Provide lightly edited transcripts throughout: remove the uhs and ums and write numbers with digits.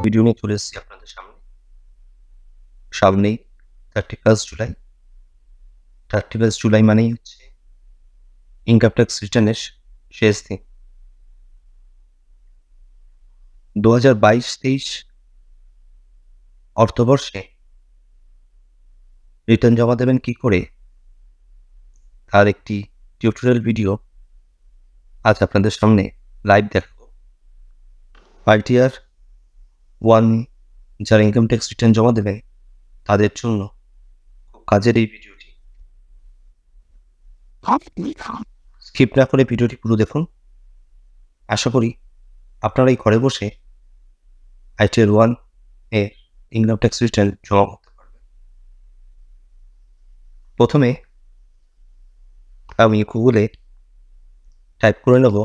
Video নিয়ে চলে এসেছি আপনাদের সামনেই 31 জুলাই। 31 জুলাই মানেই হচ্ছে ইনকাম ট্যাক্স রিটার্নের শেষ দিন। 2022-23 অর্থবর্ষে রিটার্ন জমা দেবেন কি করে তার একটি টিউটোরিয়াল ভিডিও আজ আপনাদের সামনে লাইভ দেখাবো। ITR 1 যারা ইনকাম ট্যাক্স রিটার্ন জমা দেবেন তাদের জন্য খুব কাজের এই ভিডিওটি। স্কিপ না করে ভিডিওটি পুরো দেখুন। আশা করি আপনারা এই ঘরে বসে ITR 1 এর ইনকাম ট্যাক্স রিটার্ন জমা করতে পারবেন। প্রথমে আমি গুগলে টাইপ করে নেব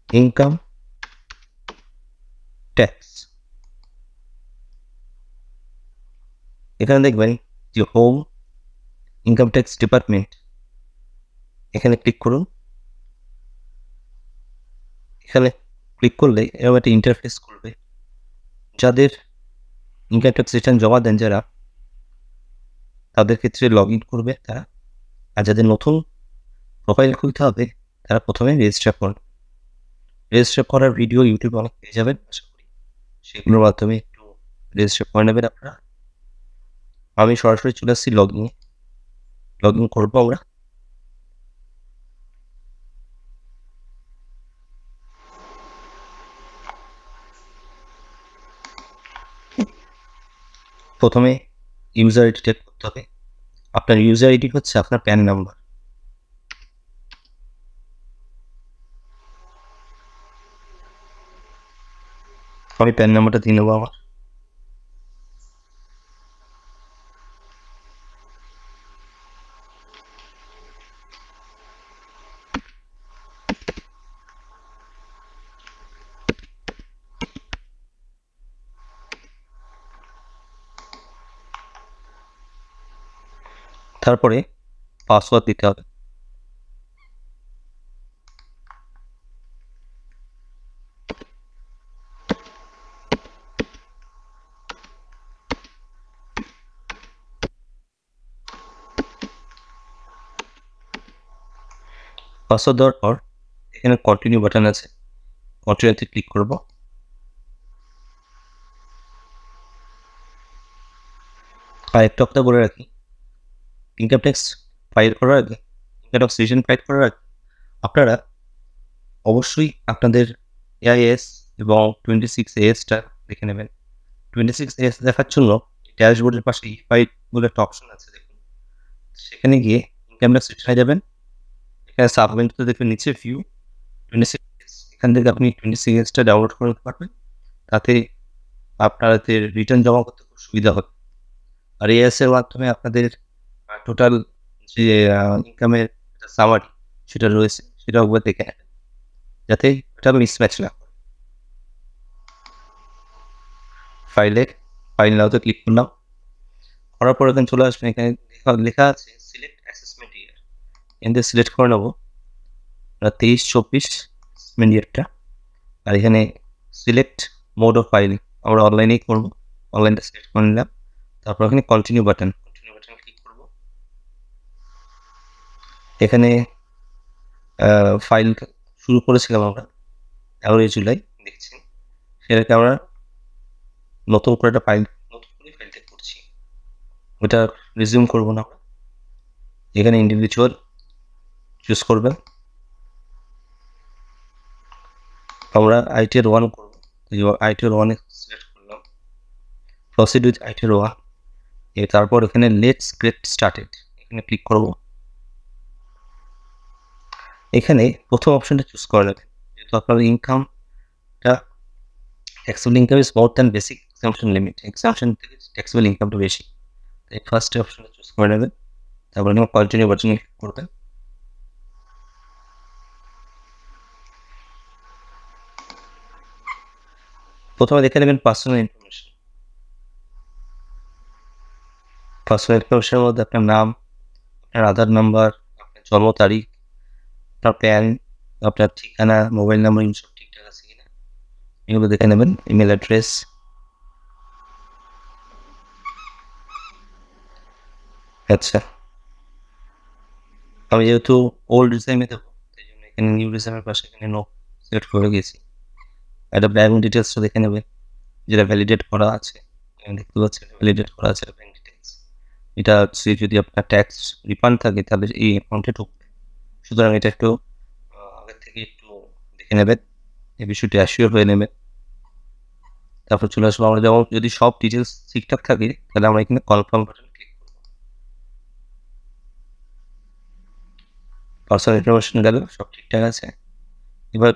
ইনকাম ট্যাক্স। এখানে দেখবেন যে হোম ইনকাম ট্যাক্স ডিপার্টমেন্ট, এখানে ক্লিক করুন। এখানে ক্লিক করলে এরকম একটা ইন্টারফেস খুলবে। যাদের ইনকাম ট্যাক্স রিটার্ন জমা দেন যারা, তাদের ক্ষেত্রে লগ ইন করবে তারা, আর যাদের নতুন প্রোফাইল খুলতে হবে তারা প্রথমে রেজিস্টার করুন। রেজিস্টার করার ভিডিও ইউটিউবে অনেক পেয়ে যাবেন, আশা করি সেগুলোর মাধ্যমে একটু রেজিস্টার করে নেবেন আপনারা। আমি সরাসরি চলে আসছি লগ ইন করবো আমরা। প্রথমে ইউজার আইডি টাইপ করতে হবে। আপনার ইউজার আইডি হচ্ছে আপনার প্যান নাম্বার। আমি প্যান নাম্বারটা দিয়ে নেবো আমার। তারপরে পাসওয়ার্ড দিতে হবে। পাসওয়ার্ড দেওয়ার পর এখানে কন্টিনিউ বাটন আছে, কন্টিনিউতে ক্লিক করব। আর একটা কথা বলে রাখি, ইনকাম ট্যাক্স ফাইল করার আগে, ইনকাম ট্যাক্স রিটার্ন ফাইল করার আগে আপনারা অবশ্যই আপনাদের এআইএস এবং 26ASটা দেখে নেবেন। 26AS দেখার জন্য ড্যাশবোর্ডের পাশে ই ফাইল বলে একটা অপশন আছে, দেখুন। সেখানে গিয়ে ইনকাম ট্যাক্স রিটার্নে যাবেন। এখানে সাবমেনুতে দেখবেন নিচে ভিউ 26AS, এখান থেকে আপনি 26ASটা ডাউনলোড করে নিতে পারবেন। তাতে আপনাদের রিটার্ন জমা করতে খুব সুবিধা হবে। আর এএস এর মাধ্যমে আপনাদের টোটাল যে ইনকামের সামারি সেটা রয়েছে সেটা একবার দেখে নেবেন, যাতে এটা মিসম্যাচ না করে। ফাইল নাওতে ক্লিক করলাম। করার পর এখানে চলে আসবেন, এখানে লেখা আছে সিলেক্ট অ্যাসেসমেন্ট ইয়ার। এখানে সিলেক্ট করে নেবো 23-24 অ্যাসেসমেন্ট ইয়ারটা। আর এখানে সিলেক্ট মোড অফ ফাইলিং আমরা অনলাইনেই করবো, অনলাইনটা সিলেক্ট করে নিলাম। তারপর এখানে কন্টিনিউ বাটন ক্লিক করব। এখানে ফাইল শুরু করেছিলাম আমরা 11 জুলাই, দেখছি সেটাকে আমরা নতুন করে একটা ফাইলটা করছি, ওটা রিজিউম করব না আমরা। এখানে ইন্ডিভিজুয়াল চুজ করবেন, আমরা ITR 1 করবো। ITR 1 সিলেক্ট করলাম, প্রসিড উইথ ITR 1। তারপর এখানে লেটস গেট স্টার্টেড এখানে ক্লিক করব। এখানে প্রথম অপশনটা চুজ করে নেবেন, যেহেতু আপনার ইনকামটা taxable income is more than basic exemption limit, exemption থেকে ট্যাক্সেবল ইনকামটা বেশি, তাই ফার্স্ট অপশনটা চুজ করে নেবেন। তারপর এখানে কন্টিনিউ বাটনে ক্লিক করবেন। প্রথমে দেখে নেবেন পার্সোনাল ইনফরমেশনের মধ্যে আপনার নাম, আপনার আধার নাম্বার, আপনার জন্ম তারিখ, আপনার প্যান, আপনার ঠিকানা, মোবাইল নাম্বার, সব ঠিকঠাক আছে কিনা এগুলো দেখে নেবেন। ইমেল অ্যাড্রেস, আচ্ছা আমি যেহেতু ওল্ড রিজাইমে দেবো সেই জন্য এখানে নিউ রিজাইমের পাশে এখানে নো সিলেক্ট করে গেছি। একটা ব্যাঙ্ক ডিটেলসটা দেখে নেবে, যেটা ভ্যালিডেট করা আছে, দেখতে পাচ্ছেন ভ্যালিডেট করা আছে ব্যাঙ্ক ডিটেলস। এটা হচ্ছে যদি আপনার ট্যাক্স রিফান্ড থাকে তাহলে এই অ্যাকাউন্টে ঢুকবে, সুতরাং এটা একটু আগের থেকে একটু দেখে নেবেন, এই বিষয়টি অ্যাসিওর হয়ে নেবেন। তারপর চলে আসবো আমরা, যেমন যদি সব ডিটেলস ঠিকঠাক থাকে তাহলে আমরা এখানে কনফার্ম বাটন ক্লিক করবো। পার্সোনাল ইনফরমেশন গেল, সব ঠিকঠাক আছে। এবার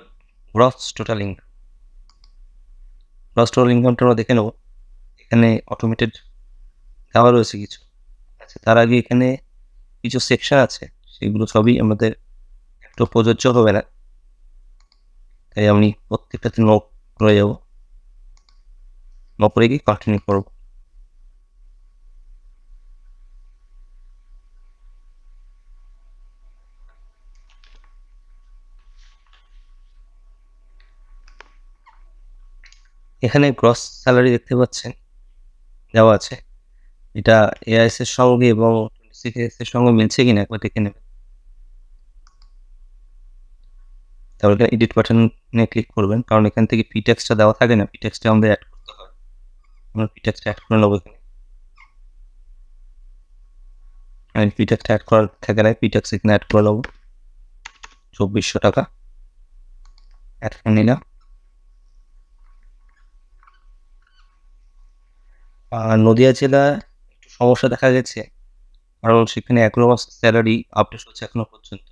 gross total income, gross total ইনকামটা আমরা দেখে নেবো। এখানে অটোমেটেড দেওয়া রয়েছে কিছু, আচ্ছা তার আগে এখানে কিছু সেকশন আছে, সেগুলো সবই আমাদের একটু প্রযোজ্য হবে না, তাই আমি প্রত্যেকটাতে নো করে যাবো, নো করে গিয়ে কন্টিনিউ করবো। এখানে গ্রস স্যালারি দেখতে পাচ্ছেন দেওয়া আছে, এটা এআইএস এর সঙ্গে এবং 26 এর সঙ্গে মিলছে কিনা একবার দেখে নেবেন। তারপর এখানে এডিট বাটনে ক্লিক করবেন, কারণ এখান থেকে পি ট্যাক্সটা দেওয়া থাকে না, পি ট্যাক্সটা আমাদের অ্যাড করতে হয়। আমরা পি ট্যাক্সটা অ্যাড করে নেবো এখানে, আমি পি ট্যাক্সটা অ্যাড করার থাকে না, পি ট্যাক্স এখানে অ্যাড করে নেবো 2400 টাকা অ্যাড করে নিলাম। আর নদিয়া জেলা একটু সমস্যা দেখা গেছে, কারণ সেখানে 11 মাসের স্যালারি আপডেট হচ্ছে এখনো পর্যন্ত,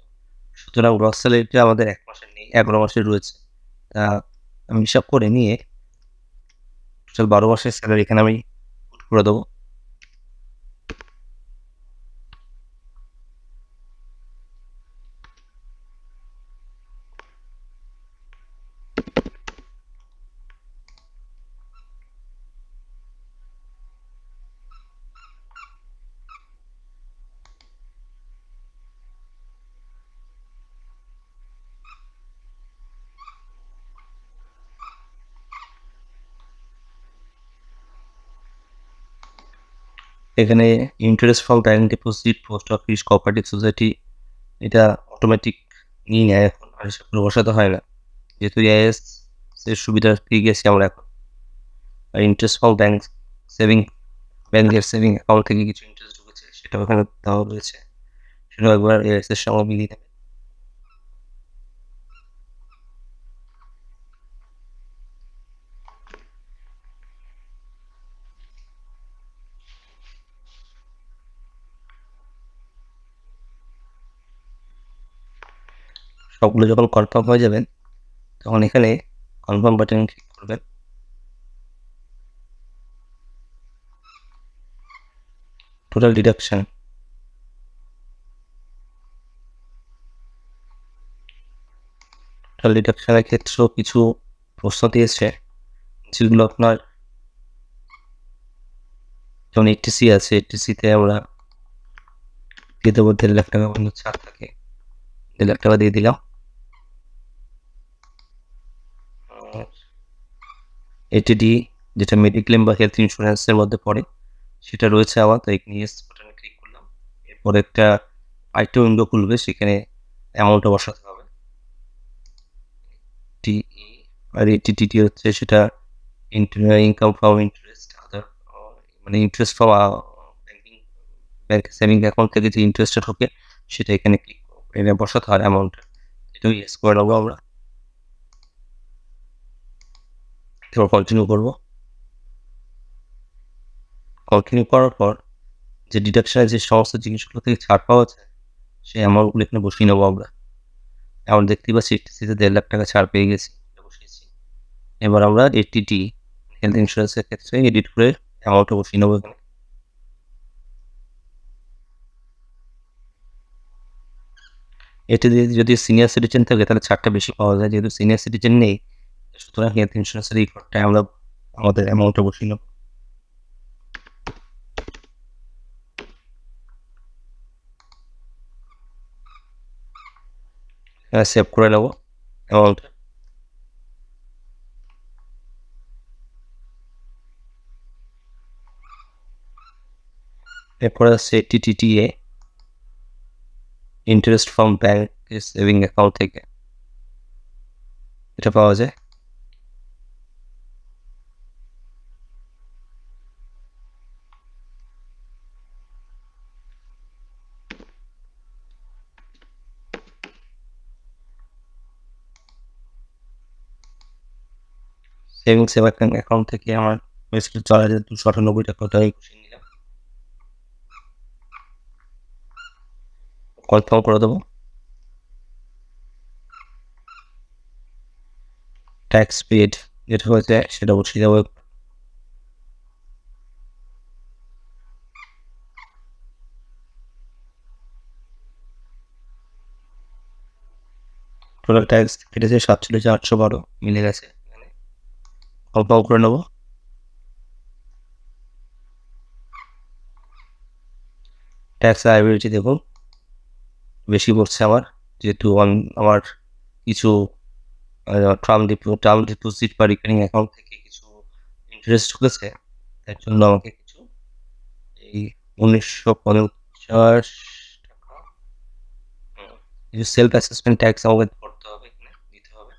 সুতরাং গ্রস স্যালারিটা আমাদের 1 মাসের নেই, 11 মাসের রয়েছে। তা আমি হিসাব করে নিয়ে টোটাল 12 মাসের স্যালারি এখানে আমি পুট করে দেবো। এখানে interest from direct deposit, post office, cooperative society, এটা অটোমেটিক নিয়ে নেয় এখন, আর হিসাব করে বসাতে হয় না, যেহেতু এআইএস এর সুবিধা পেয়ে গেছি আমরা এখন। আর ইন্টারেস্ট ফ্রম ব্যাংক সেভিং, ব্যাংকের সেভিং অ্যাকাউন্ট থেকে কিছু ইন্টারেস্ট ঢুকেছে সেটাও এখানে দেওয়া রয়েছে, সেটাও একবার এআইএস এর সঙ্গে মিলিয়ে নেবে। সবগুলো যখন কনফার্ম হয়ে যাবেন তখন এখানে কনফার্ম বাটন ক্লিক করবেন। টোটাল ডিডাকশন, টোটাল ডিডাকশনের ক্ষেত্রেও কিছু প্রশ্ন দিয়েছে, যেগুলো আপনার যেমন এইচটিসি আছে, এইচটিসিতে আমরা দিয়ে দেবো 1.5 লাখ টাকা পর্যন্ত ছাড় থাকে, 1.5 লাখ টাকা দিয়ে দিলাম। এটিডি যেটা মেডিক্লেম বা হেলথ ইন্স্যুরেন্সের মধ্যে পড়ে সেটা রয়েছে আমার, তো এখানে ইয়েস বাটনে ক্লিক করলাম। এরপর একটা আইটি উইন্ডো খুলবে, সেখানে অ্যামাউন্টটা বসাতে হবে। টিই আর এটিটি হচ্ছে সেটা ইনকাম ফ্রম ইন্টারেস্ট আদার, মানে interest from banking, bank saving account থেকে যে ইন্টারেস্টটা ঢোকে সেটা এখানে ক্লিক করবো, এখানে বসাতে হয় অ্যামাউন্টটা, এটাও ইয়েস করে নেবো আমরা। এবার কন্টিনিউ করবো। কন্টিনিউ করার পর যে ডিডাকশনের যে সমস্ত জিনিসগুলো থেকে ছাড় পাওয়া যায় সেই অ্যামাউন্টগুলো এখানে বসিয়ে নেবো আমরা। এখন দেখতেই পাচ্ছি এইচটিসিতে 1.5 লাখ টাকা ছাড় পেয়ে গেছি, বসিয়েছি। এবার আমরা এটিটি হেলথ ইন্স্যুরেন্সের ক্ষেত্রে এডিট করে অ্যামাউন্টটা বসিয়ে নেবো এখানে। এটি দিয়ে যদি সিনিয়র সিটিজেন থাকে তাহলে ছাড়টা বেশি পাওয়া যায়, যেহেতু সিনিয়র সিটিজেন নেই সুতরাং হেলথ ইন্স্যুরেন্সের এই ঘরটায় আমরা আমাদের অ্যামাউন্টটা বসিয়ে নেব। সেভ করে নেবো অ্যামাউন্টটা। এরপর আছে TTTA, interest from bank saving account থেকে, এটা পাওয়া যায়। সেভিংস অ্যাকাউন্ট থেকে আমার হয়েছিল 4,298 টাকা, ওটাই খুশি নিলাম, কনফার্ম করে দেবো। ট্যাক্স পেড যেটা হয়েছে সেটা বসিয়ে দেবো। টোটাল ট্যাক্স কেটেছে 47,812, মিলে গেছে, কনফার্ম করে নেবো। ট্যাক্স লায়াবিলিটি দেখুন বেশি পড়ছে আমার, যেহেতু আমার কিছু টার্ম ডিপোজিট বা রিকারিং অ্যাকাউন্ট থেকে কিছু ইন্টারেস্ট ঢুকেছে, তার জন্য আমাকে কিছু এই 1950 টাকা কিছু সেলফ অ্যাসেসমেন্ট ট্যাক্স আমাকে করতে হবে, এখানে দিতে হবে।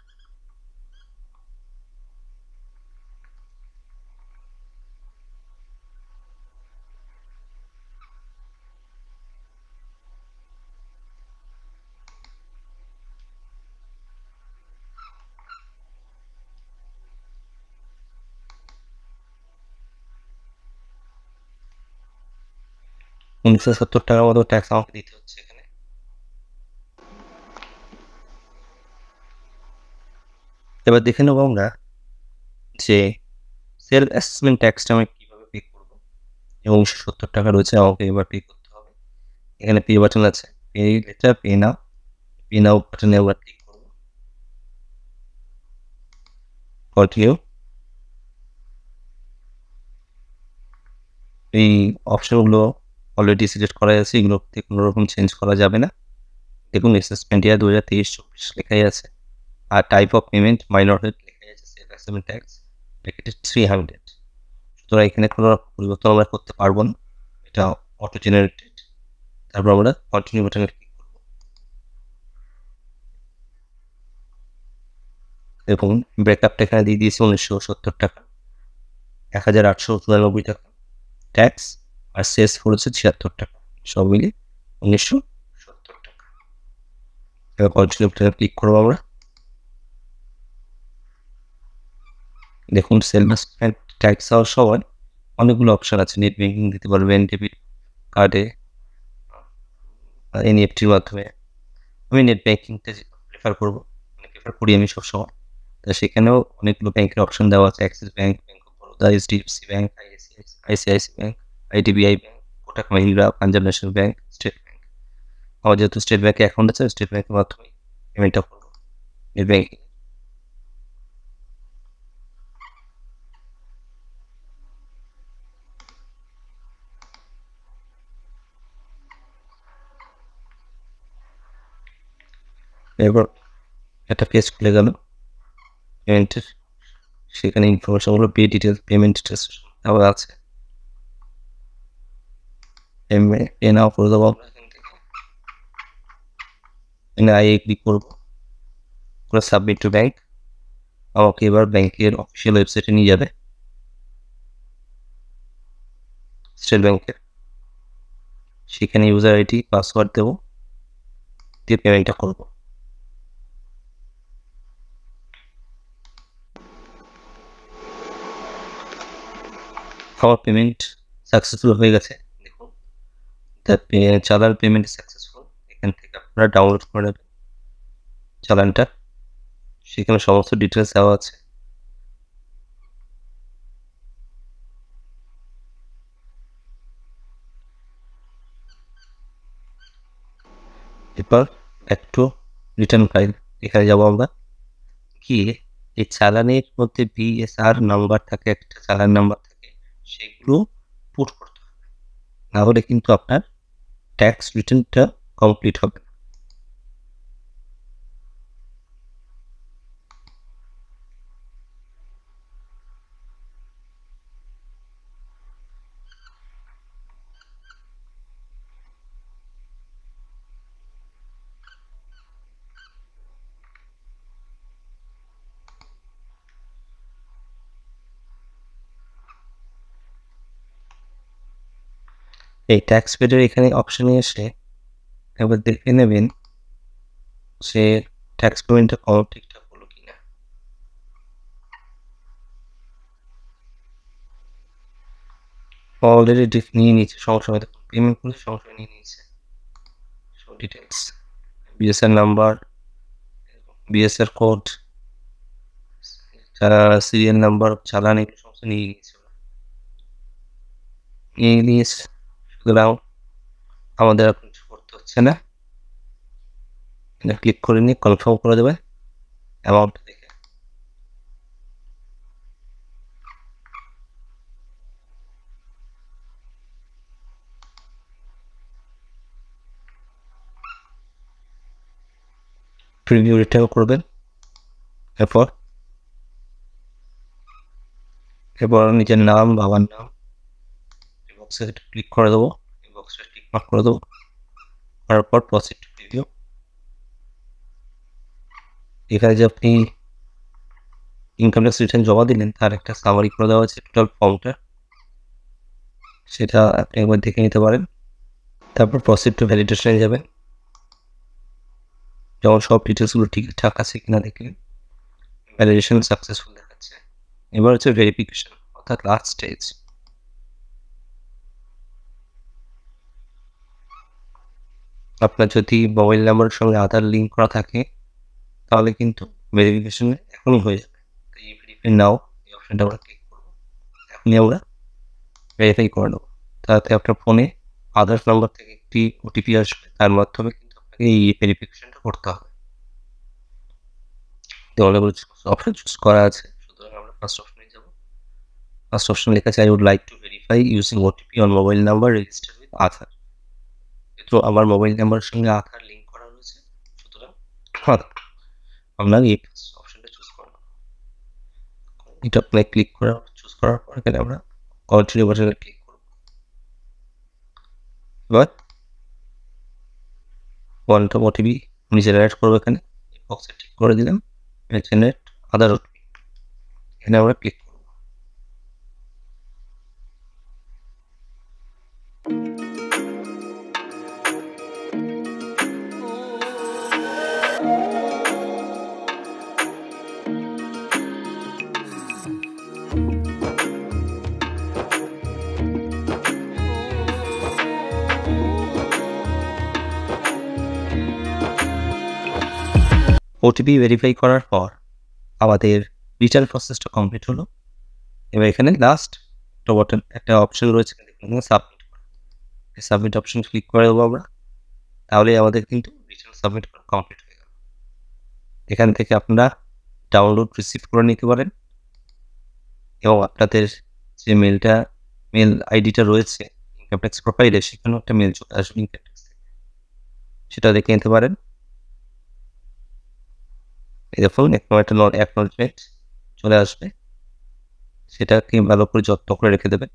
$1,970 মতো ট্যাক্স আমাকে দিতে হচ্ছে এখানে। এবার দেখে নেবো আমরা যে সেলফ অ্যাসেসমেন্ট ট্যাক্সটা আমি কীভাবে পে করবো, এবং 170 টাকা রয়েছে আমাকে এবার পে করতে হবে। এখানে পে বাটন আছে, পে লেটার, পে নাও বাটনে আবার ক্লিক করবো, কন্টিনিউ। এই অপশনগুলো অলরেডি সিলেক্ট করা আছে, এগুলোতে কোনো রকম চেঞ্জ করা যাবে না। দেখুন অ্যাসেসমেন্ট ইয়ার 2023-24 লেখাই আছে, আর type of payment minor rate লেখাই আছে, সেলফ অ্যাসেসমেন্ট ট্যাক্স প্যাকেটেড 300। সুতরাং এখানে কোনো পরিবর্তন আমরা করতে পারবো না, এটা অটো জেনারেটেড। তারপর আমরা কন্টিনিউ বাটনে ক্লিক করবো। দেখুন ব্রেকআপটা এখানে দিয়ে দিয়েছি 1,970 টাকা, 1,894 টাকা ট্যাক্স, আর শেষ পড়েছে 76 টাকা, সব মিলিয়ে 1,970 টাকা। এবার কন্টিনিউ বাটনে ক্লিক করবো আমরা। দেখুন সেলফ অ্যাসেসমেন্ট ট্যাক্স হওয়ার সময় অনেকগুলো অপশন আছে, নেট ব্যাঙ্কিং দিতে পারবেন, ডেবিট কার্ডে, এনইএফটির মাধ্যমে। আমি নেট ব্যাঙ্কিংটা প্রেফার করবো, প্রেফার করি আমি সবসময়। তা সেখানেও অনেকগুলো ব্যাংকের অপশন দেওয়া আছে, Axis bank, bank of Baroda, HDFC bank, ICICI bank, IDBI bank, Kotak Mahindra, Punjab national bank, state bank. আমার যেহেতু স্টেট ব্যাঙ্কে অ্যাকাউন্ট আছে, স্টেট ব্যাঙ্কের মাধ্যমে পেমেন্টটা করবো নেট ব্যাঙ্কিং। এরপর একটা পেজ খুলে গেল পেমেন্টের, সেখানে ইনফরমেশনগুলো পে ডিটেলস, পেমেন্ট ডিটেলস দেওয়া আছে। পে নাও করে দেবো আমরা এখান থেকে, এখানে আই ক্লিক করবো, করে সাবমিট টু ব্যাঙ্ক। আমাকে এবার ব্যাংকের অফিসিয়াল ওয়েবসাইটে নিয়ে যাবে, স্টেট ব্যাংকের। সেখানে ইউজার আইডি পাসওয়ার্ড দেবো, দিয়ে পেমেন্টটা করবো। আমার পেমেন্ট সাকসেসফুল হয়ে গেছে, দেখুন চালান পেমেন্ট সাকসেসফুল। এখান থেকে আপনারা ডাউনলোড করে নেবেন চালানটা, সেখানে সমস্ত ডিটেলস দেওয়া আছে। এরপর একটু রিটার্ন ফাইল, এখানে যাবো আমরা, গিয়ে এই চালানের মধ্যে বিএসআর নাম্বার থাকে, একটা চালান নাম্বার থাকে, সেগুলো পুট করতে হবে, না হলে কিন্তু আপনার ট্যাক্স রিটার্নটা কমপ্লিট হবে না। এই ট্যাক্স পেডের এখানে অপশানে এসে একবার দেখে নেবেন সে ট্যাক্স পেমেন্টটা ঠিকঠাক হলো কিনা। অলরেডি নিয়ে নিয়েছে, সমস্যা হয় পেমেন্ট করে সমস্যা নিয়ে নিয়েছে। Details, BSR number, BSR code, serial number, চালান, এগুলো সমস্ত নিয়ে নিয়েছে। সুতরাং আমাদের আর কিছু করতে হচ্ছে না, ক্লিক করে নিয়ে কনফার্ম করে দেবে অ্যামাউন্ট দেখে। প্রিভিউ রিটার্ন করবেন। এরপর নিজের নাম, বাবার নাম এই বক্সে ক্লিক করে দেবো, এই বক্সে টিক মার্ক করে দেবো, করার পর প্রসিড টু প্রিভিউ। এখানে যে আপনি ইনকাম ট্যাক্স রিটার্ন জমা দিলেন তার একটা সামারি করে দেওয়া আছে টোটাল ফর্মটা, সেটা আপনি একবার দেখে নিতে পারেন। তারপর প্রসিড টু ভ্যালিডেশনে যাবেন, যেমন সব ডিটেলসগুলো ঠিকঠাক আছে কিনা দেখলেন, ভ্যালিডেশন সাকসেসফুল দেখাচ্ছে। এবার হচ্ছে ভেরিফিকেশন, অর্থাৎ লাস্ট স্টেজ। আপনার যদি মোবাইল নাম্বারের সঙ্গে আধার লিঙ্ক করা থাকে তাহলে কিন্তু ভেরিফিকেশন এখনই হয়ে যাবে। এই ভেরিফাই নাও এই অপশনটা আমরা ক্লিক করবো, এখনই আমরা ভেরিফাই করে নেবো। তাতে আপনার ফোনে আধার নাম্বার থেকে একটি ওটিপি আসবে, তার মাধ্যমে কিন্তু আপনাকে এই ভেরিফিকেশনটা করতে হবে। অনেকগুলো অপশন চুজ করা আছে, সুতরাং আমরা ফার্স্ট অপশনে যাব। ফার্স্ট অপশন লেখা আছে I would like to verify using OTP on mobile number registered with Aadhaar. তো আমার মোবাইল নাম্বারের সঙ্গে আধার লিঙ্ক করা রয়েছে, সুতরাং আমরা এই অপশনটা চুজ করব। এটা আপনি ক্লিক করা চুজ করার পর এখানে আমরা কন্টিনিউ বাটনে ক্লিক করব। এবার কোয়ান্টাম ওটিপি আমি জেনারেট করবো, এখানে বক্সে ঠিক করে দিলাম জেনারেট আধার ওটিপি, এখানে আমরা ক্লিক করব। ওটিপি ভেরিফাই করার পর আমাদের রিটার্ন প্রসেসটা কমপ্লিট হলো। এবার এখানে লাস্ট একটা বাটন, একটা অপশন রয়েছে সাবমিট করা, এই সাবমিট অপশন ক্লিক করে দেবো আমরা, তাহলে আমাদের কিন্তু রিটার্ন সাবমিট করা কমপ্লিট হয়ে গেল। এখান থেকে আপনারা ডাউনলোড রিসিভ করে নিতে পারেন এবং আপনাদের যে মেল আইডিটা রয়েছে ইনকাম ট্যাক্স প্রোফাইলে, সেখানেও একটা মেল চলে আসবে ইনকাম ট্যাক্স থেকে, সেটা দেখে নিতে পারেন। এই দেখুন একটা অ্যাকনলেজমেন্ট চলে আসবে, সেটাকে ভালো করে যত্ন করে রেখে দেবেন।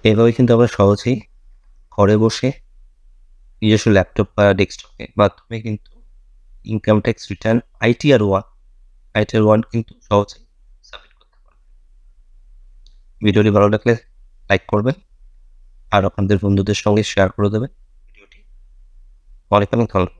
এভাবে কিন্তু আমরা সহজেই ঘরে বসে নিজস্ব ল্যাপটপ বা ডেস্কটপের মাধ্যমে কিন্তু ইনকাম ট্যাক্স রিটার্ন ITR 1 কিন্তু সহজেই সাবমিট করতে পারবেন। ভিডিওটি ভালো লাগলে লাইক করবেন আর আপনাদের বন্ধুদের সঙ্গে শেয়ার করে দেবেন ভিডিওটি। অনেক অনেক ধন্যবাদ।